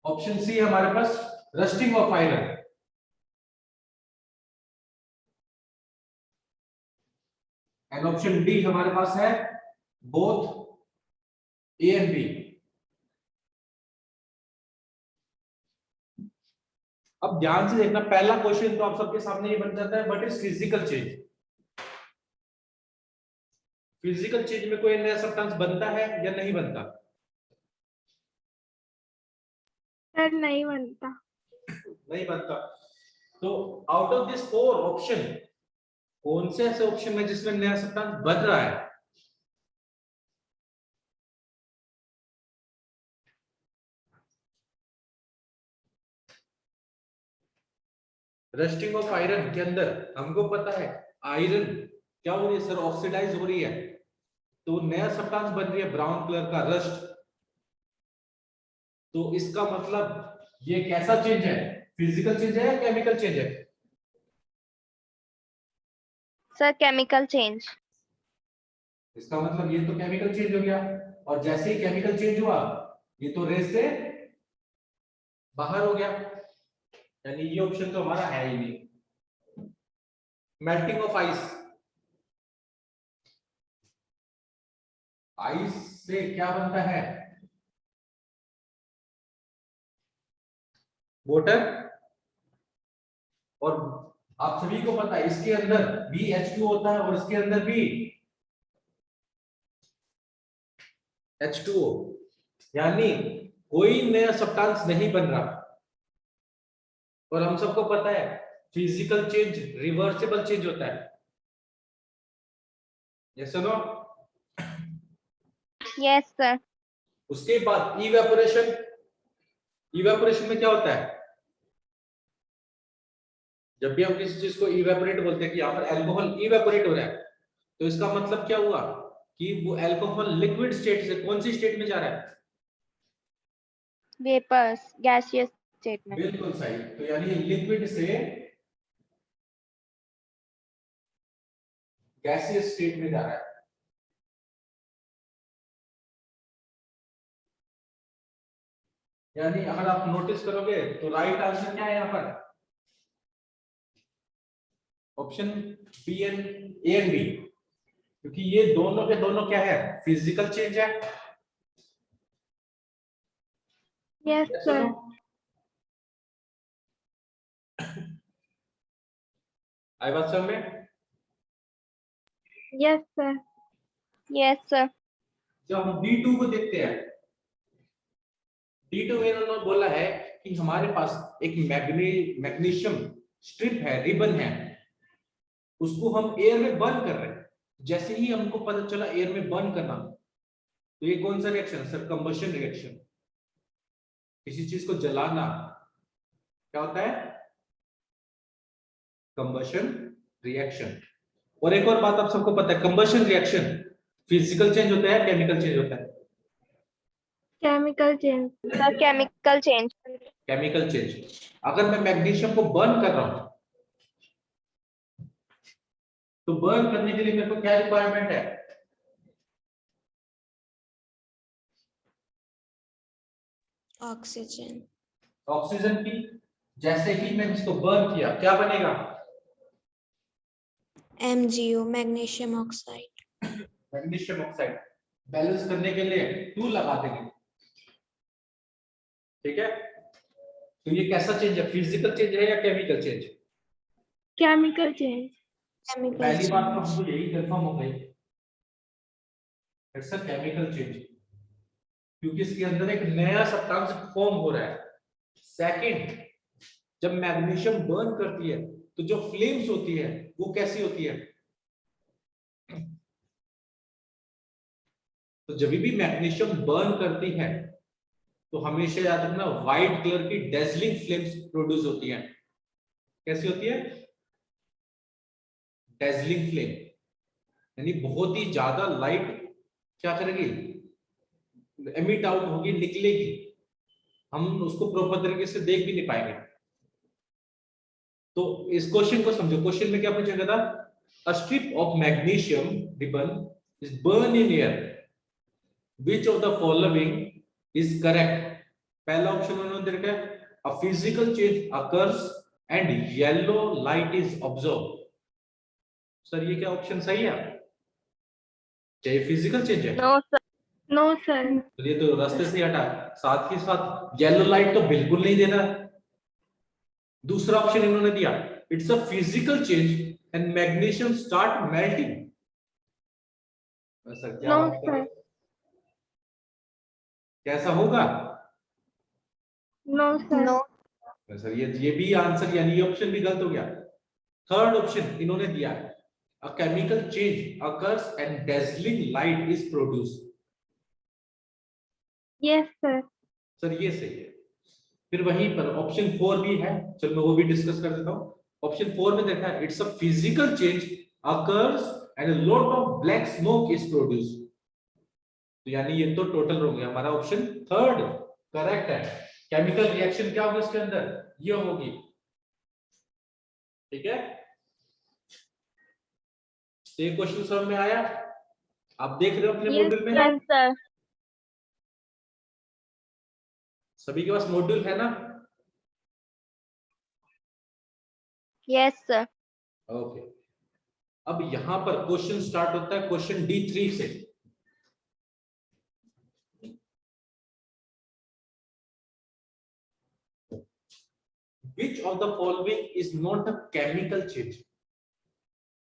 Option C है हमारे पास rusting of iron, and option D हमारे पास है बोथ ए एंड बी। अब ध्यान से देखना, पहला क्वेश्चन तो आप सबके सामने ये बन जाता है, what is physical change. Physical change में कोई नया सब्सटेंस बनता है या नहीं बनता? सर नहीं बनता। नहीं बनता। तो आउट ऑफ दिस 4 ऑप्शन कौन से ऐसे ऑप्शन में जिसमें नया सब्सटेंस बन रहा है? रस्टिंग ऑफ आयरन के अंदर हमको पता है आयरन क्या हो रही है सर, ऑक्सीडाइज हो रही है, तो नया सब्सटेंस बन रही है ब्राउन कलर का रस्ट। तो इसका मतलब ये कैसा चेंज है, फिजिकल चेंज है या केमिकल चेंज है? Sir chemical change. इसका मतलब ये तो केमिकल चेंज हो गया, और जैसे ही केमिकल चेंज हुआ ये तो रेस से बाहर हो गया, यानी ये ऑप्शन तो हमारा है ही नहीं। मेल्टिंग ऑफ आइस, आइस से क्या बनता है? वाटर, और आप सभी को पता है इसके अंदर BH2 होता है और इसके अंदर भी H2O, यानी कोई नया सब्सटेंस नहीं बन रहा। और हम सबको पता है फिजिकल चेंज रिवर्सिबल चेंज होता है, यस नो? Yes sir. उसके बाद इवेपोरेशन, इवेपोरेशन में क्या होता है? जब भी हम किसी चीज को इवेपोरेट बोलते हैं कि यहाँ पर अल्कोहल इवेपोरेट हो रहा है, तो इसका मतलब क्या हुआ कि वो अल्कोहल लिक्विड स्टेट से कौन सी स्टेट में जा रहा है? वेपर्स, गैसियस स्टेट में। बिल्कुल सही। तो यानी लिक्विड से गैसियस स्टेट में जा रहा है। यानी अगर आप नोटिस करोगे तो राइट आंसर क्या है यहाँ पर? Option B and A and B, क्योंकि ये दोनों के दोनों क्या है, फिजिकल चेंज है। Yes sir. आई बात समझ में? Yes sir. Yes sir. जब हम D2 को देखते हैं, D2 में उन्होंने बोला है कि हमारे पास एक मैग्नीशियम स्ट्रिप है, रिबन है, उसको हम एयर में बर्न कर रहे हैं। जैसे ही हमको पता चला एयर में बर्न करना, तो ये कौन सा रिएक्शन है सर? Combustion reaction. किसी चीज को जलाना क्या होता है? Combustion reaction. और एक और बात आप सबको पता है, कंबशन रिएक्शन फिजिकल चेंज होता है, केमिकल चेंज होता है? Chemical change. Sir chemical change. Chemical change. अगर मैं मैग्नीशियम को बर्न कर रहा हूं, तो बर्न करने के लिए मेरे को क्या रिक्वायरमेंट है? ऑक्सीजन। ऑक्सीजन की। जैसे ही मैं इसको बर्न किया क्या बनेगा? MgO, magnesium oxide. Magnesium oxide. Balance करने के लिए 2 लगा देंगे, ठीक है? तो ये कैसा चेंज है, फिजिकल चेंज है या केमिकल चेंज? Chemical change. पहली बात तो हमको यही कंफर्म हो गई, इट्स अ केमिकल चेंज, क्योंकि इसके अंदर एक नया सब्सटेंस फॉर्म हो रहा है। सेकंड, जब मैग्नीशियम बर्न करती है तो जो फ्लेम्स होती है वो कैसी होती है? तो जब भी मैग्नीशियम बर्न करती है तो हमेशा याद रखना व्हाइट कलर की डेजलिंग फ्लेम्स प्रोड्यूस होती हैं। कैसी होती है? डेजलिंग फ्लेम, यानी बहुत ही ज्यादा लाइट क्या करेगी, एमिट आउट होगी, निकलेगी, हम उसको प्रॉपर तरीके से देख भी नहीं पाएंगे। तो इस क्वेश्चन को समझो, क्वेश्चन में क्या पूछा गया था? A strip of magnesium ribbon is burn in air, which of the following is correct? पहला ऑप्शन उन्होंने दे रखा है अ physical change occurs and yellow light is observe. Sir ये क्या ऑप्शन सही है? चाहिए फिजिकल चेंज है? नो सर, नो सर, तो ये तो रास्ते से ही हटा। साथ ही साथ येलो लाइट तो बिल्कुल नहीं दे रहा। दूसरा ऑप्शन इन्होंने दिया it's a physical change and magnesium start melting. Sir क्या नो बात कर रहे सर, हैं? कैसा होगा? No sir, No. सर ये भी आंसर यानी ये ऑप्शन भी गलत हो गया। थर्ड ऑप्शन इन्होंने दिया a chemical change occurs and dazzling light is produce. Yes sir, sir ये सही है। फिर वहीं पर ऑप्शन 4 भी है, चलो मैं वो भी डिस्कस कर देता हूं। ऑप्शन 4 में देखा है it's a physical change occurs and a lot of black smoke is produce. तो यानी ये तो टोटल हो गया हमारा ऑप्शन थर्ड करेक्ट है। केमिकल रिएक्शन क्या होगी इसके अंदर? ये होगी। ठीक है, तो ये क्वेश्चन समझ में आया? आप देख रहे हो अपने यस मॉड्यूल में? यस सर, सभी के पास मॉड्यूल है ना? Yes sir. ओके, अब यहां पर क्वेश्चन स्टार्ट होता है क्वेश्चन D3 से। Which of the following is not a chemical change?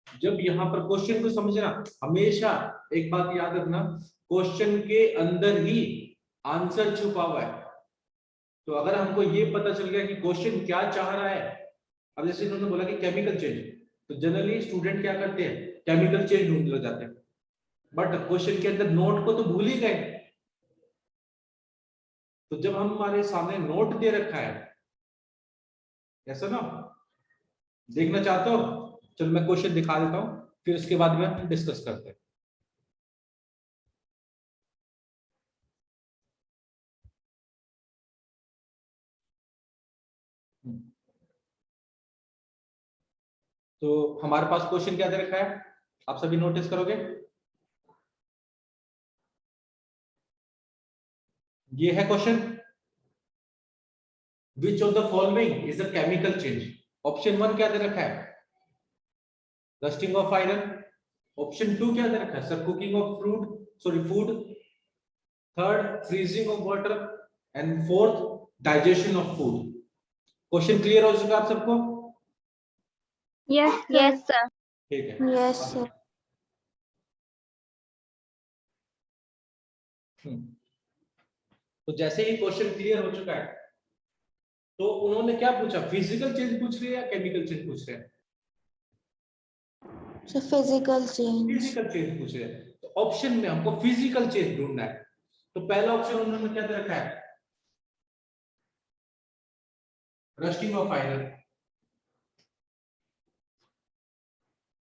जब यहां पर क्वेश्चन को समझना, हमेशा एक बात याद रखना, क्वेश्चन के अंदर ही आंसर छुपा हुआ है। तो अगर हमको ये पता चल गया कि क्वेश्चन क्या चाह रहा है, अब जैसे इन्होंने बोला कि केमिकल चेंज, तो जनरली स्टूडेंट क्या करते हैं, केमिकल चेंज ढूंढने लग जाते हैं, बट क्वेश्चन के अंदर नोट को तो भूल ही गए। तो जब हमारे सामने नोट दे रखा है, ऐसा ना, देखना चाहते हो? चलो मैं क्वेश्चन दिखा देता हूं, फिर उसके बाद में हम डिस्कस करते हैं। तो हमारे पास क्वेश्चन क्या दे रखा है, आप सभी नोटिस करोगे? ये है question, which of the following is a chemical change. Option 1 क्या दे रखा है, रस्टिंग ऑफ आयरन। ऑप्शन 2 क्या दे रखा है sir, cooking of food. Third, freezing of water. And fourth, digestion of food. Question clear हो चुका आप सबको? यस यस सर, ठीक है। Yes, sir. तो जैसे ही क्वेश्चन क्लियर हो चुका है, तो उन्होंने क्या पूछा, फिजिकल चेंज पूछ रहे हैं या केमिकल चेंज पूछ रहे हैं? So physical change. Physical change पूछ रहे हैं, तो ऑप्शन में हमको फिजिकल चेंज ढूंढना है। तो पहला ऑप्शन उन्होंने क्या दे रखा है, रस्टिंग ऑफ आयरन।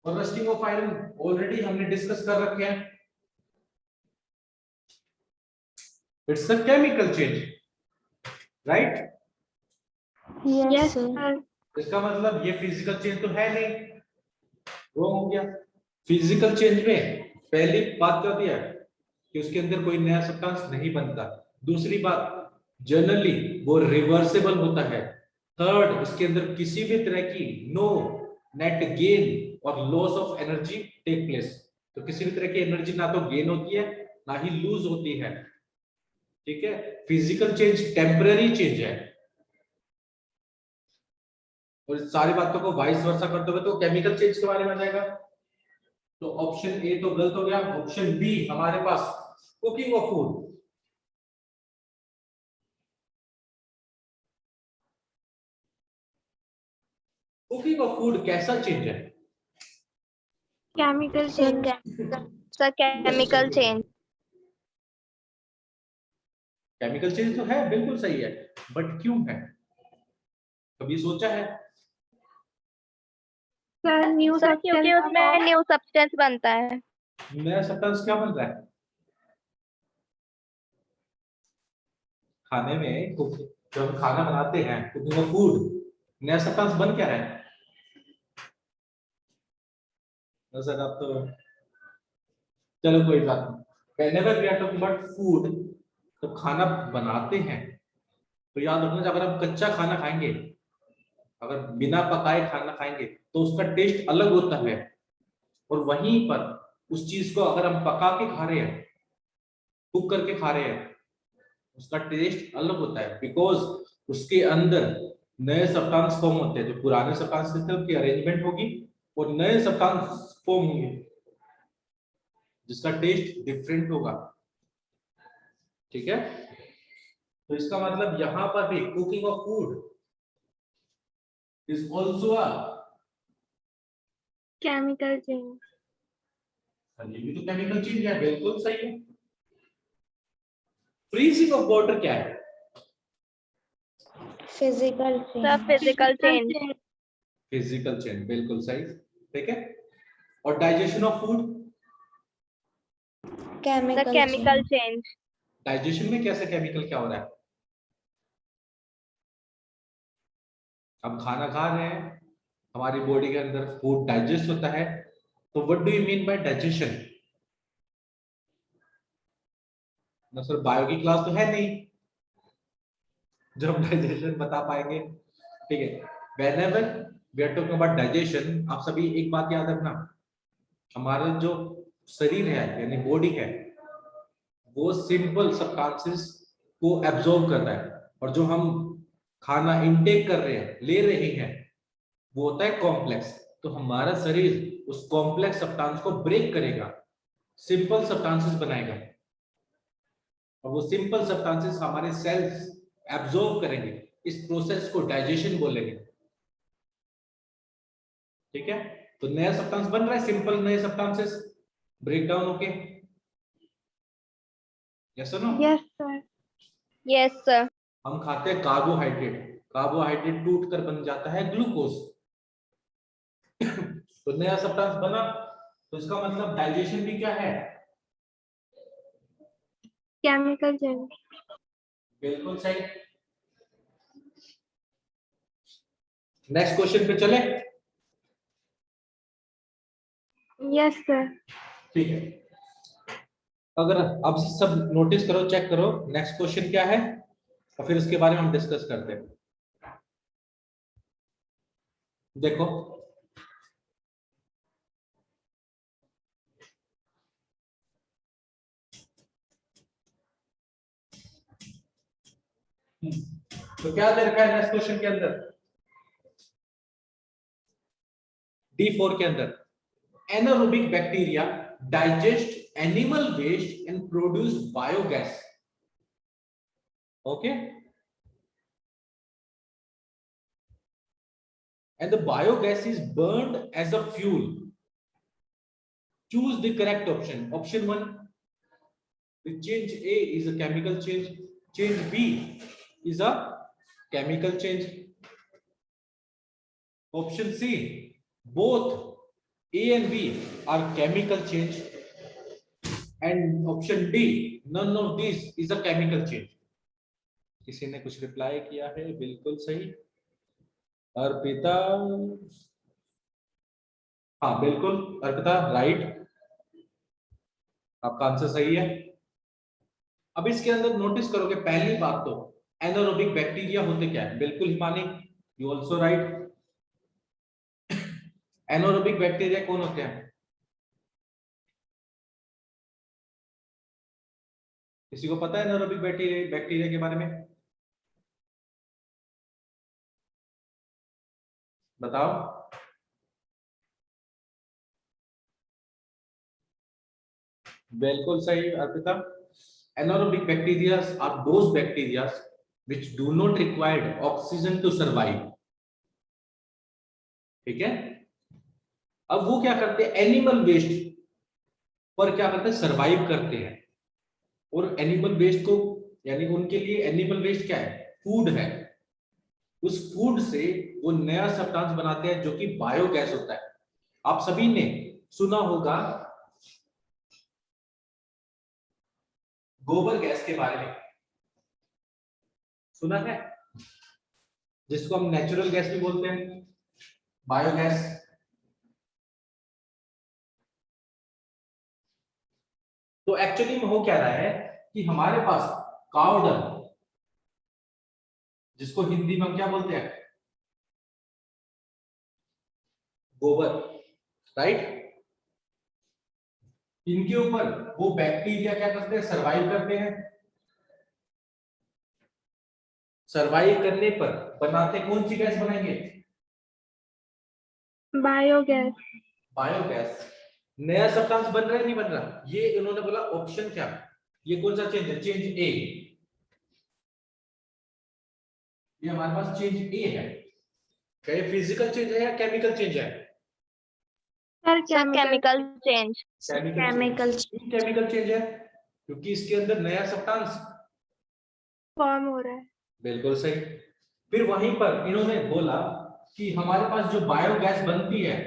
और रस्टिंग ऑफ आयरन ऑलरेडी हमने डिस्कस कर रखे हैं, it's a chemical change, right? Yes, yes sir. Sir, इसका मतलब ये फिजिकल चेंज तो है नहीं, वो हो गया। फिजिकल चेंज में पहली बात क्या होती है कि उसके अंदर कोई नया सब्सटेंस नहीं बनता। दूसरी बात, जनरली वो रिवर्सेबल होता है। थर्ड, उसके अंदर किसी भी तरह की नो नेट गेन और loss of energy take place. तो किसी भी तरह की एनर्जी ना तो गेन होती है ना ही लूज होती है। ठीक है, फिजिकल चेंज टेम्पररी चेंज है। और इस सारी बातों को वाइस वर्सा करते हुए तो केमिकल चेंज के बारे में आ जाएगा। तो ऑप्शन ए तो गलत हो गया, ऑप्शन बी हमारे पास cooking of food. Cooking of food कैसा चेंज है? Chemical Sir, change, sir chemical change. Chemical change तो है, बिल्कुल सही है, बट क्यों है, कभी सोचा है? सर न्यू sir, क्योंकि उसमें न्यू सब्सटेंस बनता है। नया सब्सटेंस क्या बन रहा है खाने में? जब हम खाना बनाते हैं, कुकिंग ऑफ फूड, नया सब्सटेंस बन क्या रहा है? तो सर आप तो, चलो कोई बात नहीं, whenever we are talking about food, तो खाना बनाते हैं तो याद रखना, जब अगर हम कच्चा खाना खाएंगे, अगर बिना पकाए खाना खाएंगे तो उसका टेस्ट अलग होता है, और वहीं पर उस चीज को अगर हम पका के खा रहे हैं, कुक करके खा रहे हैं, उसका टेस्ट अलग होता है, बिकॉज उसके अंदर नए सब्सटेंस फॉर्म होते हैं। जो पुराने सब्सटेंस थे उनकी अरेंजमेंट होगी और नए सब्सटेंस फॉर्म होंगे, जिसका टेस्ट डिफरेंट होगा। ठीक है, तो इसका मतलब यहां पर भी cooking of food is also a, chemical change. ये भी तो केमिकल चेंज है, बिल्कुल सही है। फ्रीजिंग ऑफ वाटर क्या है? Physical sir change. Physical change. Physical change, बिल्कुल सही। ठीक है, और digestion of food? Sir Chemical chemical change. Change. Digestion में कैसे केमिकल क्या हो रहा है? हम खाना खा रहे हैं, हमारी बॉडी के अंदर फूड डाइजेस्ट होता है, तो what do you mean by digestion? ना सर, बायो की क्लास तो है नहीं जो हम डाइजेशन बता पाएंगे। ठीक है, whenever we are talking about digestion, आप सभी एक बात याद रखना, हमारा जो शरीर है यानी बॉडी है, वो सिंपल सब्सटेंसेस को एब्जॉर्ब कर रहा है, और जो हम खाना इनटेक कर रहे हैं, ले रहे हैं, वो होता है कॉम्प्लेक्स। तो हमारा शरीर उस कॉम्प्लेक्स सब्सटेंस को ब्रेक करेगा, सिंपल सब्सटेंसेस बनाएगा, और वो सिंपल सब्सटेंसेस हमारे सेल्स एब्जॉर्ब करेंगे। इस प्रोसेस को डाइजेशन बोलेंगे। ठीक है, तो नया सब्सटेंस बन रहा है, सिंपल नए सब्सटेंसेस ब्रेक डाउन होके। यस और no? Yes sir. Yes sir. हम खाते हैं कार्बोहाइड्रेट, कार्बोहाइड्रेट टूट कर बन जाता है ग्लूकोज। तो नया सब्सटेंस बना, तो इसका मतलब डाइजेशन भी क्या है? Chemical change. बिल्कुल सही। नेक्स्ट क्वेश्चन पे चले? Yes sir. ठीक है, अगर अब सब नोटिस करो, चेक करो नेक्स्ट क्वेश्चन क्या है, और फिर उसके बारे में हम डिस्कस करते हैं। देखो, तो क्या दे रखा है नेक्स्ट क्वेश्चन के अंदर? D4 के अंदर, anaerobic bacteria digest animal waste and produce biogas. Okay, and the biogas is burned as a fuel. Choose the correct option. Option 1, the change A is a chemical change. Change B is a chemical change. Option C, both A and B are chemical change. And option D, none of these is a chemical change. किसी ने कुछ reply किया है? बिल्कुल सही, अर्पिता। हाँ बिल्कुल Arpita, right, आपका आंसर सही है। अब इसके अंदर नोटिस करोगे, पहली बात तो एनारोबिक बैक्टीरिया होते क्या है? बिल्कुल Himani, you also right. Anaerobic bacteria कौन होते हैं? किसी को पता है एनारोबिक बैक्टीरिया के बारे में? बताओ। बिल्कुल सही Arpita, anaerobic bacteria are those bacteria which do not require oxygen to survive। ठीक है, अब वो क्या करते हैं? एनिमल वेस्ट पर क्या करते हैं? सरवाइव करते हैं। और एनिमल वेस्ट को, यानी उनके लिए एनिमल वेस्ट क्या है? फूड है। उस फूड से वो नया सब्सटेंस बनाते हैं जो कि बायोगैस होता है। आप सभी ने सुना होगा गोबर गैस के बारे में, सुना है, जिसको हम नेचुरल गैस भी बोलते हैं, बायोगैस। तो एक्चुअली में हो क्या रहा है कि हमारे पास काव डंग, जिसको हिंदी में हम क्या बोलते हैं, गोबर, राइट। इनके ऊपर वो बैक्टीरिया क्या करते हैं, सरवाइव करते हैं। सरवाइव करने पर बनाते कौन सी गैस बनाएंगे, बायोगैस। बायोगैस। नया सब्सटेंस बन रहा है नहीं बन रहा, ये इन्होंने बोला ऑप्शन क्या, ये कौन सा चेंज है, चेंज ए। ये हमारे पास चेंज ए है। क्या ये फिजिकल चेंज है या केमिकल चेंज है, sir sir chemical change. Chemical chemical change है, क्योंकि इसके अंदर नया सब्सटेंस फॉर्म हो रहा है। बिल्कुल सही। फिर वहीं पर इन्होंने बोला कि हमारे पास जो बायोगैस बनती है,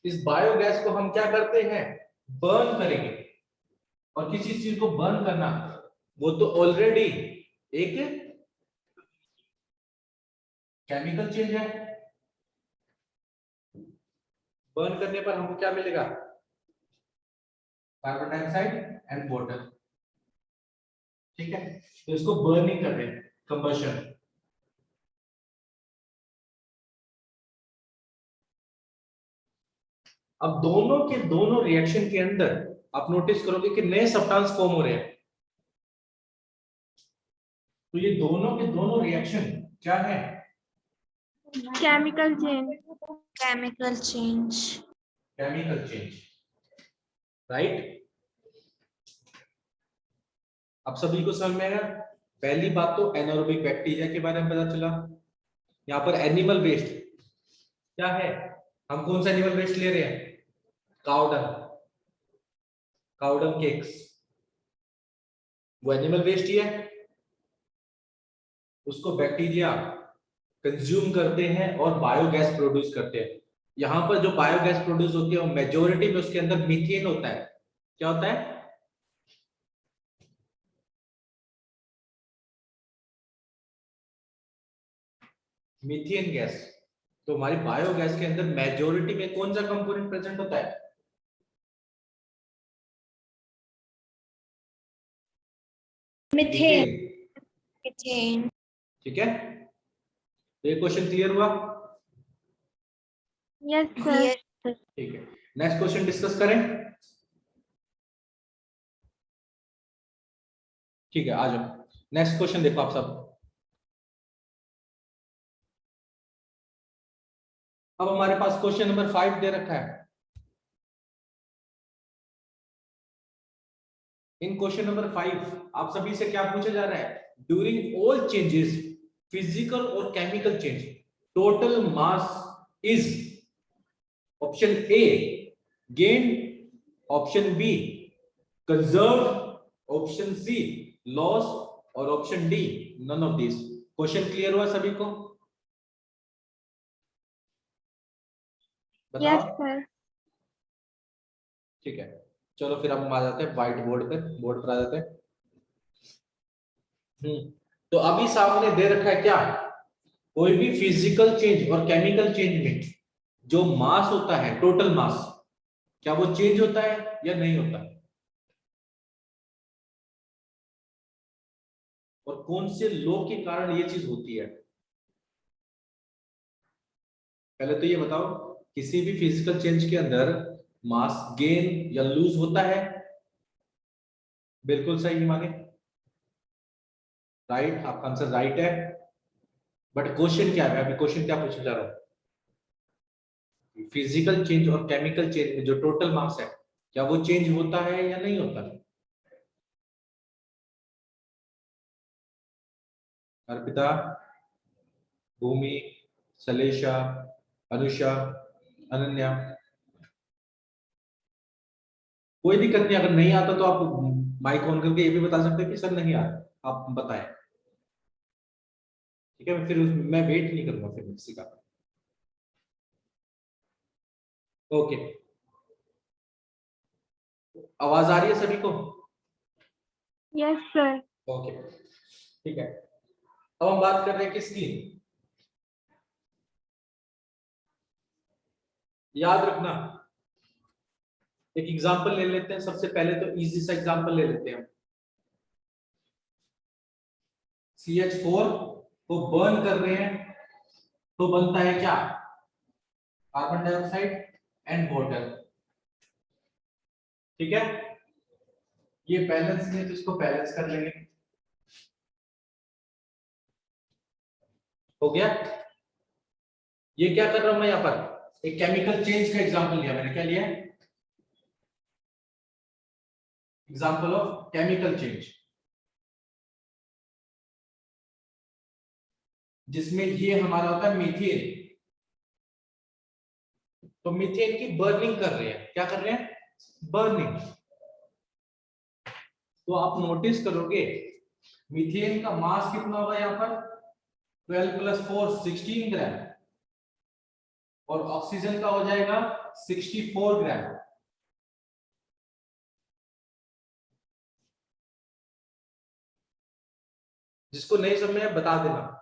इस बायोगैस को हम क्या करते हैं, बर्न करेंगे। और किसी चीज को बर्न करना वो तो ऑलरेडी एक केमिकल चेंज है। बर्न करने पर हमको क्या मिलेगा, कार्बन डाइऑक्साइड एंड वाटर, ठीक है। तो इसको बर्निंग कर रहे हैं, कंबशन। अब दोनों के दोनों रिएक्शन के अंदर आप नोटिस करोगे कि नए सब्सटेंस फॉर्म हो रहे हैं। तो ये दोनों के दोनों रिएक्शन क्या है, chemical change. Chemical change. Chemical change, right. अब सभी को समझ में आएगा। पहली बात तो एनारोबिक बैक्टीरिया के बारे में पता चला। यहाँ पर एनिमल वेस्ट क्या है, हम कौन सा एनिमल वेस्ट ले रहे हैं, काउडंग, काउडंग केक्स, वो एनिमल वेस्ट ही है। उसको बैक्टीरिया कंज्यूम करते हैं और बायोगैस प्रोड्यूस करते हैं। यहाँ पर जो बायोगैस प्रोड्यूस होती है वो मेजोरिटी में उसके अंदर मीथेन होता है। क्या होता है, मीथेन गैस। तो हमारी बायोगैस के अंदर मेजोरिटी में कौन सा कंपोनेंट प्रेजेंट होता है, मीथेन। Methane, methane. ठीक है। ये क्वेश्चन क्लियर हुआ, यस सर। ठीक है। नेक्स्ट क्वेश्चन डिस्कस करें, ठीक है, आ जाओ। नेक्स्ट क्वेश्चन देखो आप सब। अब हमारे पास क्वेश्चन नंबर 5 दे रखा है। इन क्वेश्चन नंबर 5 आप सभी से क्या पूछा जा रहा है, ड्यूरिंग ऑल चेंजेस, फिजिकल और chemical change, total mass is, option A gain, option B conserve, option C loss, और option D none of this. Question clear हुआ सभी को, यस बताओ। सर। ठीक है, चलो फिर अब हम आ जाते हैं व्हाइट बोर्ड पे, बोर्ड पर आ जाते हैं। तो अभी सामने दे रखा है क्या, कोई भी फिजिकल चेंज और केमिकल चेंज में जो मास होता है, टोटल मास, क्या वो चेंज होता है या नहीं होता है, और कौन से लॉ के कारण ये चीज होती है। पहले तो ये बताओ, किसी भी फिजिकल चेंज के अंदर मास गेन या लूज होता है, बिल्कुल सही माने, राइट, आपका आंसर राइट है। बट क्वेश्चन क्या है, अभी क्वेश्चन क्या पूछा जा रहा है, फिजिकल चेंज और केमिकल चेंज में जो टोटल मास है, क्या वो चेंज होता है या नहीं होता है। अर्पिता, भूमि, सलेशा, अनुषा, अनन्या, कोई दिक्कत नहीं, अगर नहीं आता तो आप माइक ऑन करके ये भी बता सकते हैं कि सर नहीं आता, आप बताएं, ठीक है। फिर मैं वेट नहीं करूंगा फिर किसी का। ओके, आवाज आ रही है सभी को, यस सर। ओके, ठीक है। अब हम बात कर रहे हैं किसकी, याद रखना, एक एग्जांपल ले लेते हैं। सबसे पहले तो इजी सा एग्जांपल ले लेते हैं। CH4 को बर्न कर रहे हैं तो बनता है क्या, कार्बन डाइऑक्साइड एंड वाटर। ठीक है, ये बैलेंस है तो इसको बैलेंस कर लेंगे। हो गया। ये क्या कर रहा हूं मैं यहाँ पर, एक केमिकल चेंज का एग्जांपल लिया मैंने। क्या लिया, एग्जांपल ऑफ केमिकल चेंज, जिसमें ये हमारा होता है मीथेन। तो मीथेन की बर्निंग कर रहे हैं, क्या कर रहे हैं, बर्निंग। तो आप नोटिस करोगे मीथेन का मास कितना होगा यहाँ पर, 12 + 4 16 ग्राम, और ऑक्सीजन का हो जाएगा 64 ग्राम। जिसको नहीं समझ में बता देना।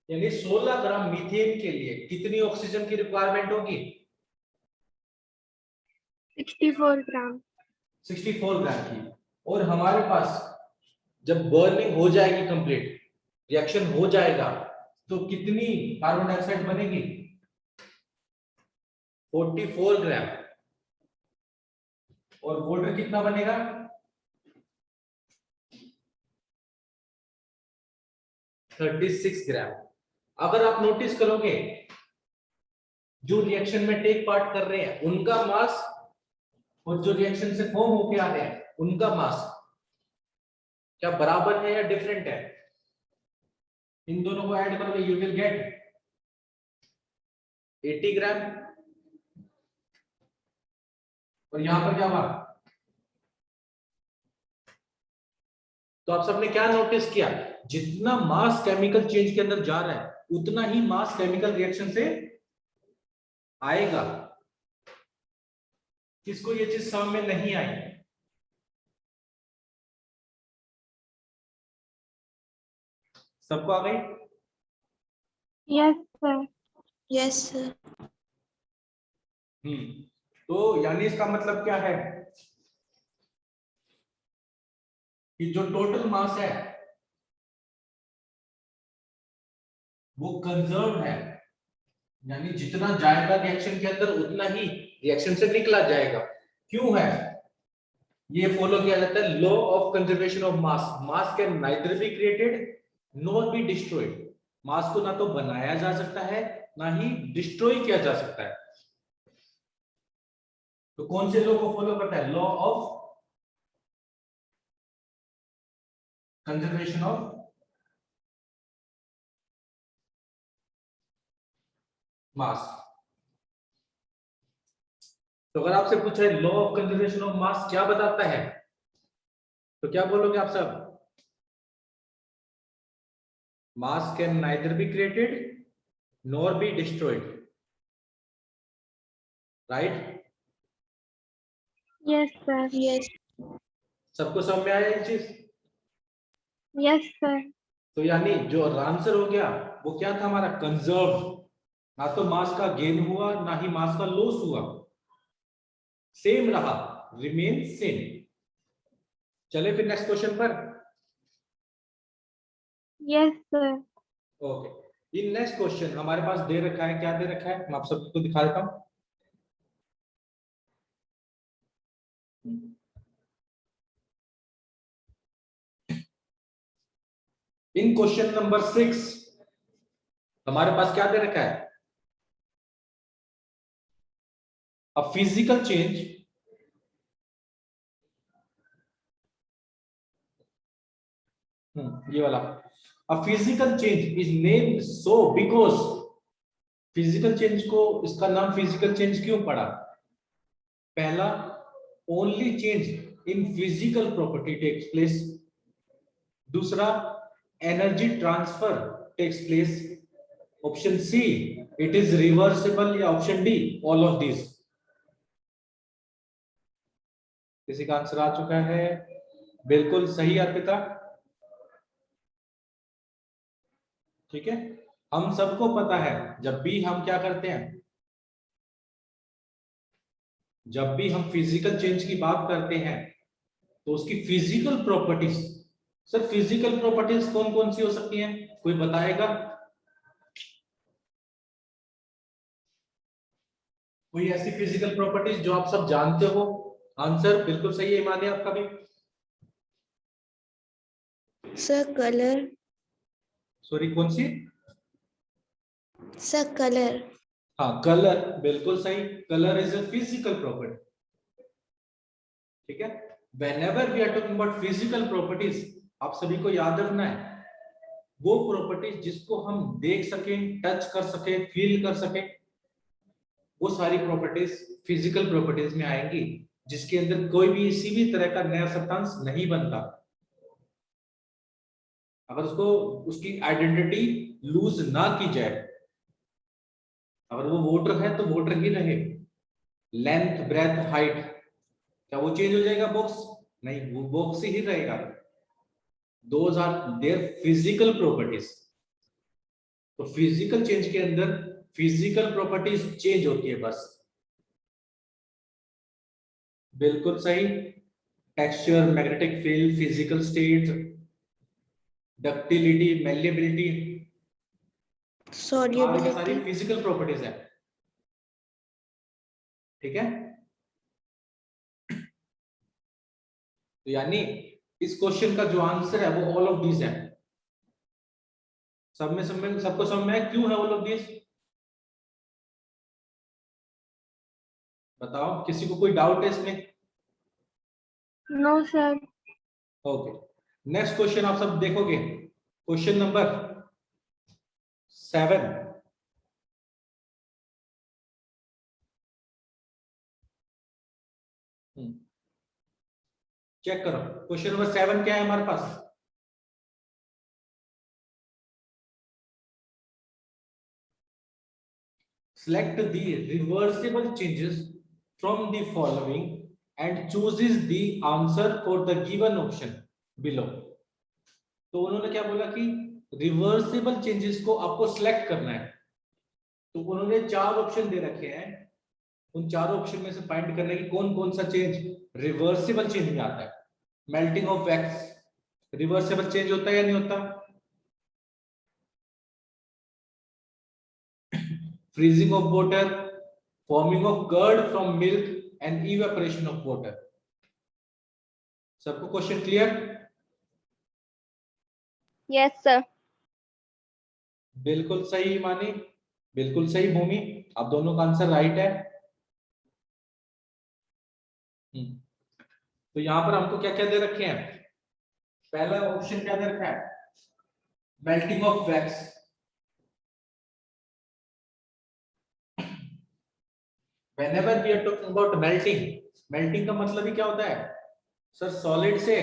यानी 16 ग्राम मीथेन के लिए कितनी ऑक्सीजन की रिक्वायरमेंट होगी, 64 ग्राम। 64 ग्राम की। और हमारे पास जब बर्निंग हो जाएगी, कंप्लीट रिएक्शन हो जाएगा, तो कितनी कार्बन डाइऑक्साइड बनेगी, 44 ग्राम। और वाटर कितना बनेगा, 36 ग्राम। अगर आप नोटिस करोगे जो रिएक्शन में टेक पार्ट कर रहे हैं उनका मास, और जो रिएक्शन से फॉर्म होके आ रहे हैं उनका मास क्या बराबर है या डिफरेंट है। इन दोनों को ऐड करोगे यू विल गेट 80 ग्राम। और यहां पर क्या हुआ, तो आप सबने क्या नोटिस किया, जितना मास केमिकल चेंज के अंदर जा रहा है उतना ही मास केमिकल रिएक्शन से आएगा। किसको ये चीज समझ में नहीं आई, सबको आ गई। Yes sir. Yes, sir. तो यानी इसका मतलब क्या है कि जो टोटल मास है वो कंजर्व है, यानी जितना जाएगा रिएक्शन के अंदर उतना ही रिएक्शन से निकला जाएगा। क्यों है ये फॉलो किया जाता है, law of conservation of mass. Mass can neither be created nor be destroyed. Mass को ना तो बनाया जा सकता है ना ही डिस्ट्रॉय किया जा सकता है। तो कौन से लॉ को फॉलो करता है, लॉ ऑफ कंजर्वेशन ऑफ मास। तो अगर आपसे पूछा है लॉ ऑफ कंजर्वेशन ऑफ मास क्या बताता है, तो क्या बोलोगे आप सब, मास can neither be created nor be destroyed, right. Yes sir. Yes. सबको समझ में आया ये चीज। Yes sir. तो यानी जो आंसर हो गया वो क्या था हमारा, कंजर्व। ना तो मास का गेन हुआ ना ही मास का लॉस हुआ, सेम रहा, रिमेन सेम। चले फिर नेक्स्ट क्वेश्चन पर। Yes sir. Okay, in next question हमारे पास दे रखा है, क्या दे रखा है, मैं आप सबको दिखा देता हूं। इन क्वेश्चन नंबर 6 हमारे पास क्या दे रखा है, अ फिजिकल चेंज ये वाला, a physical change is named so because. Physical change को इसका नाम फिजिकल चेंज क्यों पड़ा, पहला, only change in physical property takes place. दूसरा, energy transfer takes place. Option C, it is reversible, या option D, all of this. किसी का आंसर आ चुका है, बिल्कुल सही अर्पिता। ठीक है, हम सबको पता है जब भी हम क्या करते हैं, जब भी हम फिजिकल चेंज की बात करते हैं तो उसकी physical properties sir physical properties कौन कौन सी हो सकती हैं, कोई बताएगा? कोई ऐसी फिजिकल प्रॉपर्टीज जो आप सब जानते हो? आंसर बिल्कुल सही है इमादे आपका भी। Sir colour. सॉरी कौन सी? Sir colour. हाँ कलर, बिल्कुल सही। Colour is a physical property. ठीक है, whenever we are talking about physical properties, आप सभी को याद रखना है वो प्रॉपर्टीज जिसको हम देख सके, टच कर सके, फील कर सके, वो सारी प्रॉपर्टीज फिजिकल प्रॉपर्टीज में आएंगी, जिसके अंदर कोई भी किसी भी तरह का नया सब्सटेंस नहीं बनता। अगर उसको उसकी आइडेंटिटी लूज ना की जाए, अगर वो वोटर है तो वोटर ही रहे, लेंथ ब्रेथ हाइट, क्या वो चेंज हो जाएगा बॉक्स? नहीं, वो बॉक्स ही रहेगा। Those are their physical properties. तो फिजिकल चेंज के अंदर फिजिकल प्रॉपर्टीज चेंज होती है बस। बिल्कुल सही। Texture, magnetic field, physical state, ductility, malleability, सारी सॉल्युबिलिटी। फिजिकल प्रॉपर्टीज है। ठीक है, तो यानी इस क्वेश्चन का जो आंसर है वो ऑल ऑफ दीज है। सब में सबको समझ में है क्यों है ऑल ऑफ दीज? बताओ, किसी को कोई डाउट है इसमें? No, sir. Okay, next question आप सब देखोगे, क्वेश्चन नंबर 7। चेक करो क्वेश्चन नंबर 7 क्या है हमारे पास। Select the reversible changes from the following and chooses the answer for the given option below। तो उन्होंने क्या बोला कि रिवर्सिबल चेंजेस को आपको सिलेक्ट करना है। तो उन्होंने 4 ऑप्शन दे रखे हैं, उन चारों ऑप्शन में से फाइंड करना है कि कौन कौन सा चेंज रिवर्सिबल चेंज में आता है। Melting of wax reversible change होता है या नहीं होता? Freezing of water, forming of curd from milk and evaporation of water. सबको क्वेश्चन क्लियर? Yes, sir. बिल्कुल सही मानी, बिल्कुल सही भूमि, आप दोनों का आंसर राइट है। तो यहां पर हमको क्या क्या दे रखे हैं? पहला ऑप्शन क्या दे रखा है? Melting of wax. whenever we are talking about melting का मतलब ही क्या होता है सर? सॉलिड से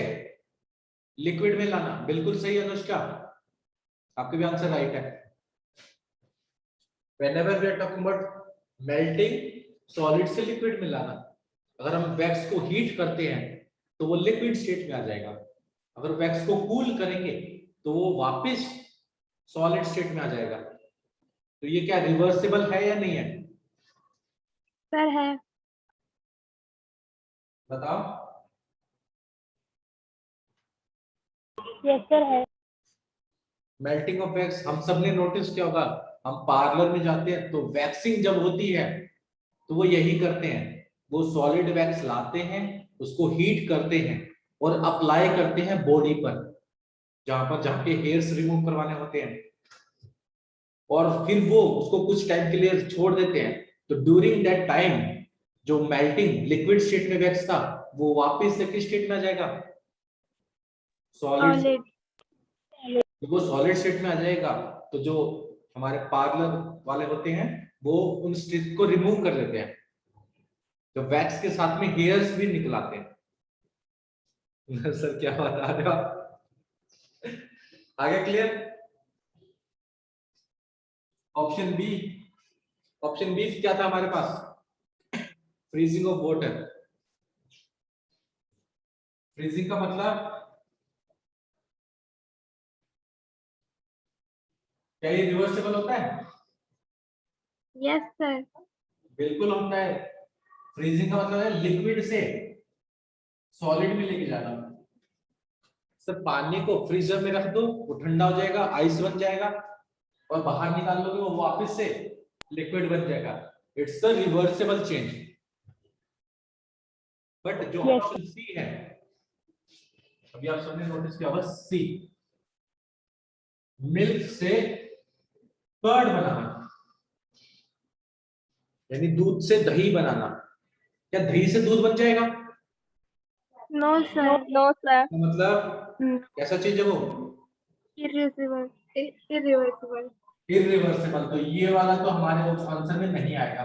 लिक्विड में लाना। बिल्कुल सही अनुष्का, आपके भी आंसर राइट है। whenever we are talking about melting, solid से लिक्विड में लाना। अगर हम वैक्स को हीट करते हैं तो वो लिक्विड स्टेट में आ जाएगा, अगर वैक्स को कूल करेंगे तो वो वापस सॉलिड स्टेट में आ जाएगा। तो ये क्या रिवर्सिबल है या नहीं है? Sir है। बताओ। Yes, sir है। मेल्टिंग ऑफ वैक्स हम सब ने नोटिस किया होगा, हम पार्लर में जाते हैं तो वैक्सिंग जब होती है तो वो यही करते हैं, वो सॉलिड वैक्स लाते हैं, उसको हीट करते हैं और अप्लाई करते हैं बॉडी पर, जहां के हेयर्स रिमूव करवाने होते हैं, और फिर वो उसको कुछ टाइम के लिए छोड़ देते हैं। तो ड्यूरिंग दैट टाइम जो मेल्टिंग लिक्विड स्टेट में वैक्स था वो वापस से किस स्टेट में आ जाएगा? सॉलिड। Solid। तो वो सॉलिड स्टेट में आ जाएगा, तो जो हमारे पार्लर वाले होते हैं वो उन स्टेट को रिमूव कर देते हैं, तो वैक्स के साथ में हेयर्स भी निकलाते हैं। सर क्या बता रहे हो आप? आगे clear? Option B, option B क्या था हमारे पास? Freezing of water. फ्रीजिंग का मतलब क्या ये रिवर्सिबल होता है? Yes, sir। बिल्कुल होता है। फ्रीजिंग का मतलब है लिक्विड से सॉलिड में लेके जाना। सर पानी को फ्रीजर में रख दो, वो ठंडा हो जाएगा, आइस बन जाएगा, और बाहर निकाल लोगे वो वापस से लिक्विड बन जाएगा। It's a reversible change. But जो Yes. ऑप्शन सी है, अभी आप सबने नोटिस किया होगा, सी, मिल्क से कर्ड बनाना, यानी दूध से दही बनाना। क्या दही से दूध बन जाएगा? No, sir. No, sir. मतलब कैसा चीज है वो? Irreversible. Irreversible. इररिवर्सिबल। तो ये वाला तो हमारे आंसर में नहीं आएगा।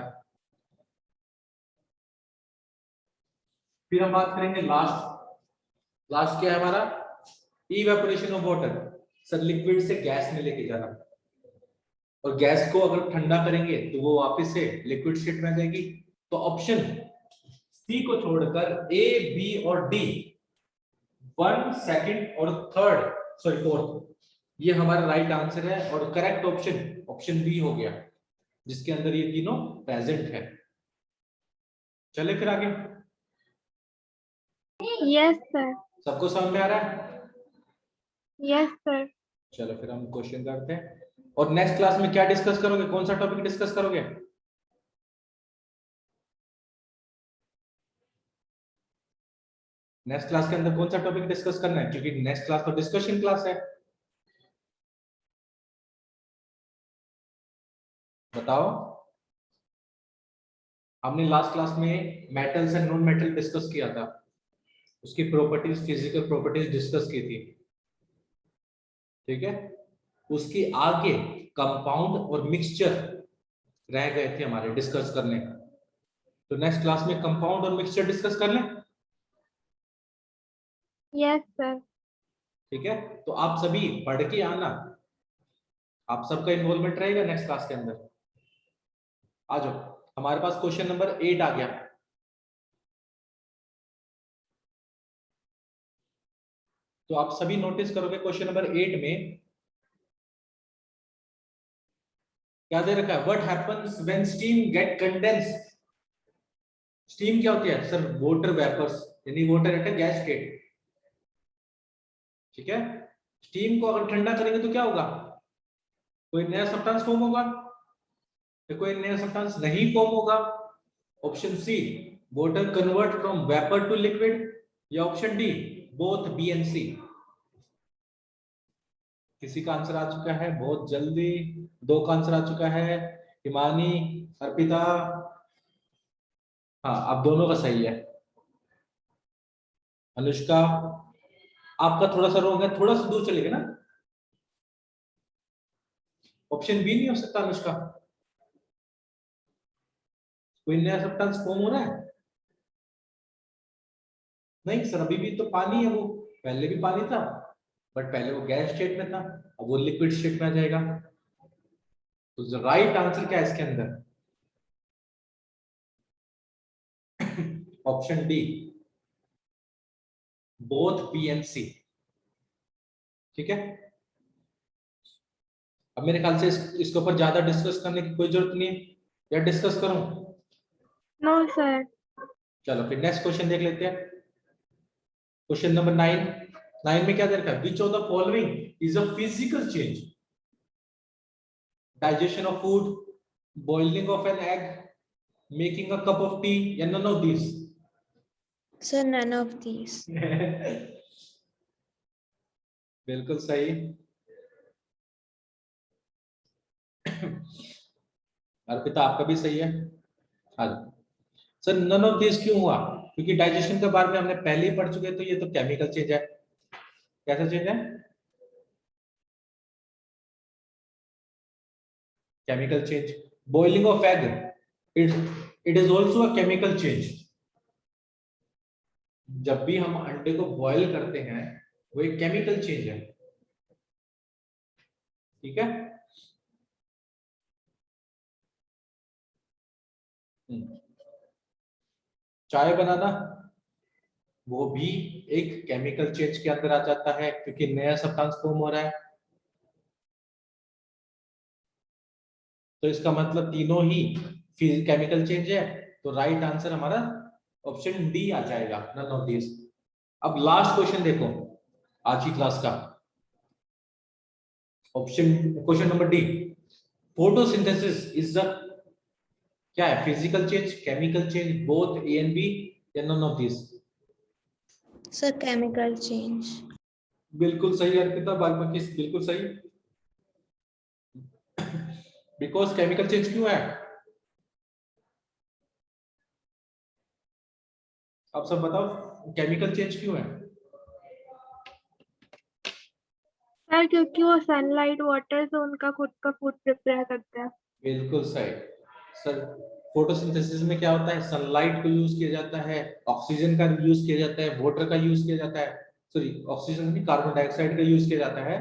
फिर हम बात करेंगे लास्ट क्या है हमारा? Evaporation of water. Sir liquid से गैस में लेके जाना, और गैस को अगर ठंडा करेंगे तो वो वापस से लिक्विड स्टेट में आ जाएगी। तो ऑप्शन सी को छोड़कर ए, बी और डी, 1, 2 और 4th, ये हमारा राइट आंसर है। और करेक्ट ऑप्शन बी हो गया, जिसके अंदर ये तीनों प्रेजेंट है। चले फिर आगे। Yes, sir. सबको समझ में आ रहा है? Yes, sir. चलो फिर हम क्वेश्चन करते हैं। और नेक्स्ट क्लास में क्या डिस्कस करोगे? कौन सा टॉपिक डिस्कस करोगे? नेक्स्ट क्लास के अंदर कौन सा टॉपिक डिस्कस करना है? क्योंकि नेक्स्ट क्लास तो डिस्कशन क्लास है। बताओ। हमने लास्ट क्लास में metals and non metal discuss किया था, उसकी प्रॉपर्टीज, फिजिकल प्रॉपर्टीज डिस्कस की थी, ठीक है। उसके आगे कंपाउंड और मिक्सचर रह गए थे हमारे डिस्कस करने। तो नेक्स्ट क्लास में कंपाउंड और मिक्सचर डिस्कस कर लें, Yes, sir. ठीक है। तो आप सभी पढ़ के आना, आप सबका इन्वॉल्वमेंट रहेगा नेक्स्ट क्लास के अंदर। आ जाओ, हमारे पास क्वेश्चन नंबर 8 आ गया। तो आप सभी नोटिस करोगे क्वेश्चन नंबर 8 में क्या दे रखा है? What happens when steam get condensed. Steam क्या होती है? सर वाटर वेपर्स, यानी water at a gas state, ठीक है। स्टीम को अगर ठंडा करेंगे तो क्या होगा? कोई नया सब्सटेंस फॉर्म होगा या कोई नया सब्सटेंस नहीं फॉर्म होगा? Option C, water convert from vapour to liquid, या option D, both B and C. किसी का आंसर आ चुका है बहुत जल्दी? 2 का आंसर आ चुका है, हिमानी, अर्पिता। हाँ, आप दोनों का सही है। अनुष्का, आपका थोड़ा सा रोग है, थोड़ा सा दूर चलेगा ना। ऑप्शन बी नहीं हो सकता अनुष्का? कोई नया सब्सटेंस फॉर्म हो रहा है? नहीं सर, अभी भी तो पानी है वो, पहले भी पानी था, बट पहले वो गैस स्टेट में था, अब वो लिक्विड स्टेट में आ जाएगा। तो राइट आंसर क्या है इसके अंदर? Option D, both B and C, ठीक है। अब मेरे ख्याल से इसके ऊपर ज्यादा डिस्कस करने की कोई जरूरत नहीं है, या डिस्कस करूं? No, sir. चलो फिर नेक्स्ट क्वेश्चन देख लेते हैं। क्वेश्चन नंबर 9 में क्या दे रखा है? Which of the following is a physical change? Digestion of food, boiling of an egg, making a cup of tea, या none of this? Sir, none of these. बिल्कुल सही। अर्पिता आपका भी सही है। हाँ सर, नन ऑफ दिस क्यों हुआ? क्योंकि डाइजेशन के बारे में हमने पहले ही पढ़ चुके, तो ये तो केमिकल चेंज है। कैसा चेंज है? Chemical change. Boiling of egg, it is also a chemical change. जब भी हम अंडे को बॉईल करते हैं वो एक केमिकल चेंज है, ठीक है। चाय बनाना, वो भी एक केमिकल चेंज के अंदर आ जाता है, क्योंकि नया सब्सटेंस फॉर्म हो रहा है। तो इसका मतलब तीनों ही केमिकल चेंज है। तो राइट आंसर हमारा ऑप्शन डी आ जाएगा, नन ऑफ दिस। अब लास्ट क्वेश्चन देखो, आज की क्लास का? Option question number D, photosynthesis is the क्या है? Physical change, chemical change, both A and B, या none of this? Sir, chemical change. बिल्कुल सही अर्पिता बागमती, बिल्कुल सही। बिकॉज केमिकल चेंज क्यों है? आप सब बताओ, केमिकल चेंज क्यों है? सर क्योंकि वो सनलाइट वाटर से उनका खुद का फूड प्रिपेयर करते हैं। बिल्कुल सही सर। फोटोसिंथेसिस में क्या होता है? सनलाइट को यूज किया जाता है, ऑक्सीजन का यूज किया जाता है, वाटर का यूज किया जाता है, सॉरी ऑक्सीजन नहीं, कार्बन डाइऑक्साइड का यूज किया जाता है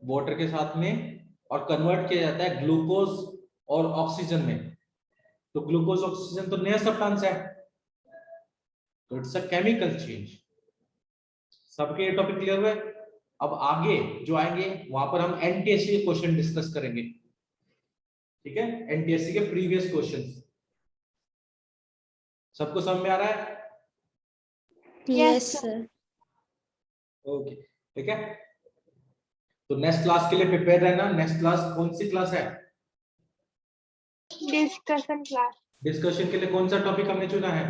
वाटर के साथ में, और कन्वर्ट किया जाता है ग्लूकोज और ऑक्सीजन में। तो ग्लूकोज ऑक्सीजन तो नया सब्सटेंस है, तो इट्स अ केमिकल चेंज। सबके टॉपिक क्लियर हुए? अब आगे जो आएंगे वहां पर हम एनटीएससी के क्वेश्चन डिस्कस करेंगे, ठीक है? एनटीएससी के प्रीवियस क्वेश्चंस। सबको समझ में आ रहा है? Yes, sir. ओके, ठीक है। तो नेक्स्ट क्लास के लिए प्रिपेयर रहना। नेक्स्ट क्लास कौन सी क्लास है? Discussion class. डिस्कशन के लिए कौन सा टॉपिक हमने चुना है?